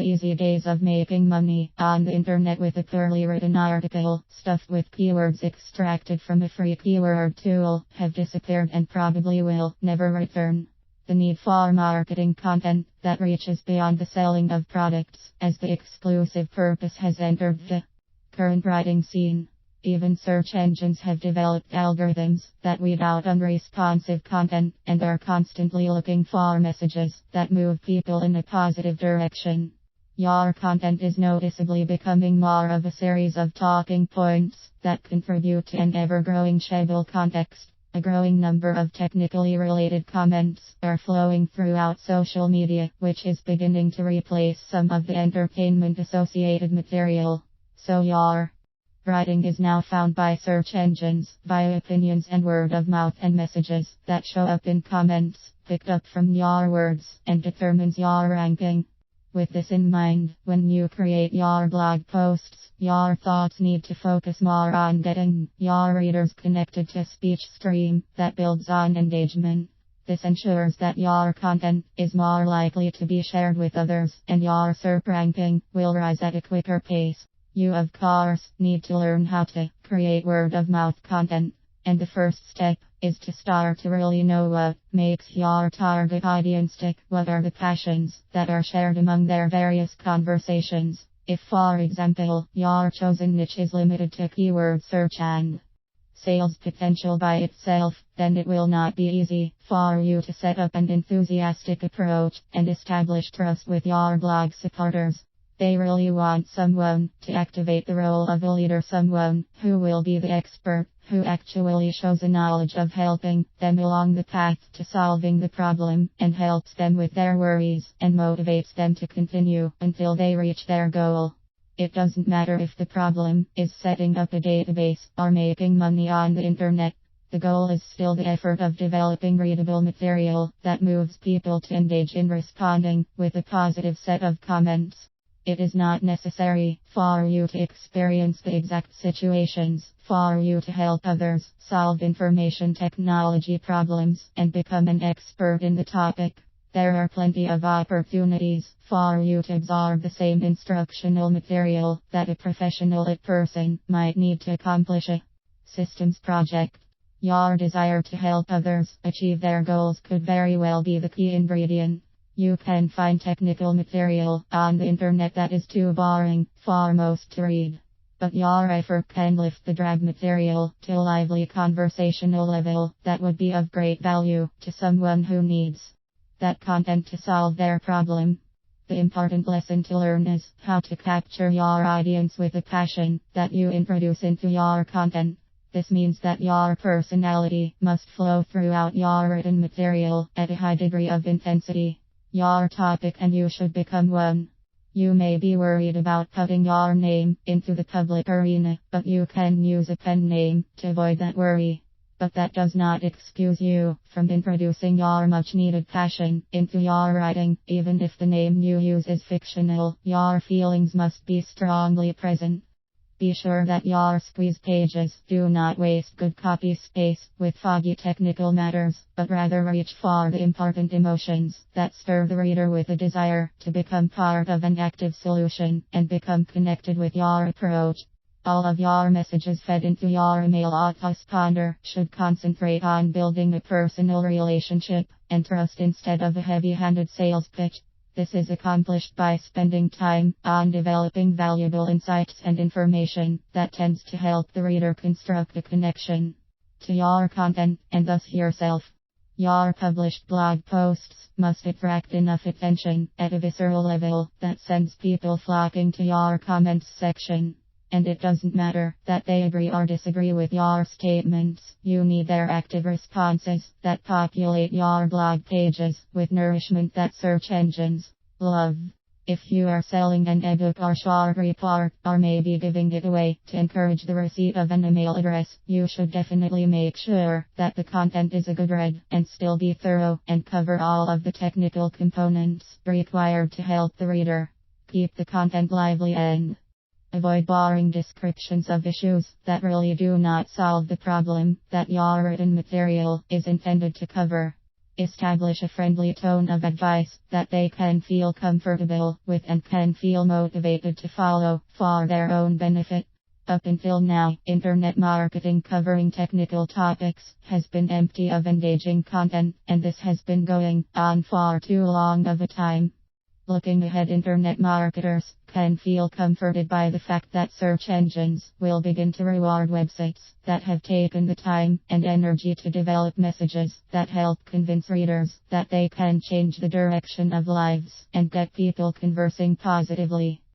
the easy days of making money on the internet with a poorly written article stuffed with keywords extracted from a free keyword tool have disappeared and probably will never return. The need for marketing content that reaches beyond the selling of products as the exclusive purpose has entered the current writing scene. Even search engines have developed algorithms that weed out unresponsive content and are constantly looking for messages that move people in a positive direction. Your content is noticeably becoming more of a series of talking points that contribute to an ever-growing shareable context. A growing number of technically related comments are flowing throughout social media, which is beginning to replace some of the entertainment-associated material. So your writing is now found by search engines, via opinions and word of mouth and messages that show up in comments, picked up from your words, and determines your ranking. With this in mind, when you create your blog posts, your thoughts need to focus more on getting your readers connected to a speech stream that builds on engagement. This ensures that your content is more likely to be shared with others, and your SERP ranking will rise at a quicker pace. You, of course, need to learn how to create word-of-mouth content, and the first step is to start to really know what makes your target audience tick. What are the passions that are shared among their various conversations? If, for example, your chosen niche is limited to keyword search and sales potential by itself, then it will not be easy for you to set up an enthusiastic approach and establish trust with your blog supporters. They really want someone to activate the role of a leader, someone who will be the expert, who actually shows a knowledge of helping them along the path to solving the problem and helps them with their worries and motivates them to continue until they reach their goal. It doesn't matter if the problem is setting up a database or making money on the internet. The goal is still the effort of developing readable material that moves people to engage in responding with a positive set of comments. It is not necessary for you to experience the exact situations, for you to help others solve information technology problems and become an expert in the topic. There are plenty of opportunities for you to absorb the same instructional material that a professional person might need to accomplish a systems project. Your desire to help others achieve their goals could very well be the key ingredient. You can find technical material on the internet that is too boring for most to read. But your effort can lift the drab material to a lively conversational level that would be of great value to someone who needs that content to solve their problem. The important lesson to learn is how to capture your audience with a passion that you introduce into your content. This means that your personality must flow throughout your written material at a high degree of intensity. Your topic and you should become one. You may be worried about putting your name into the public arena, but you can use a pen name to avoid that worry. But that does not excuse you from introducing your much needed passion into your writing. Even if the name you use is fictional, your feelings must be strongly present. Be sure that your squeeze pages do not waste good copy space with foggy technical matters, but rather reach for the important emotions that stir the reader with a desire to become part of an active solution and become connected with your approach. All of your messages fed into your email autoresponder should concentrate on building a personal relationship and trust instead of a heavy-handed sales pitch. This is accomplished by spending time on developing valuable insights and information that tends to help the reader construct a connection to your content and thus yourself. Your published blog posts must attract enough attention at a visceral level that sends people flocking to your comments section. And it doesn't matter that they agree or disagree with your statements. You need their active responses that populate your blog pages with nourishment that search engines love. If you are selling an ebook or short report, or maybe giving it away to encourage the receipt of an email address, you should definitely make sure that the content is a good read and still be thorough and cover all of the technical components required to help the reader. Keep the content lively and avoid boring descriptions of issues that really do not solve the problem that your written material is intended to cover. Establish a friendly tone of advice that they can feel comfortable with and can feel motivated to follow for their own benefit. Up until now, internet marketing covering technical topics has been empty of engaging content, and this has been going on for too long of a time. Looking ahead, internet marketers can feel comforted by the fact that search engines will begin to reward websites that have taken the time and energy to develop messages that help convince readers that they can change the direction of lives and get people conversing positively.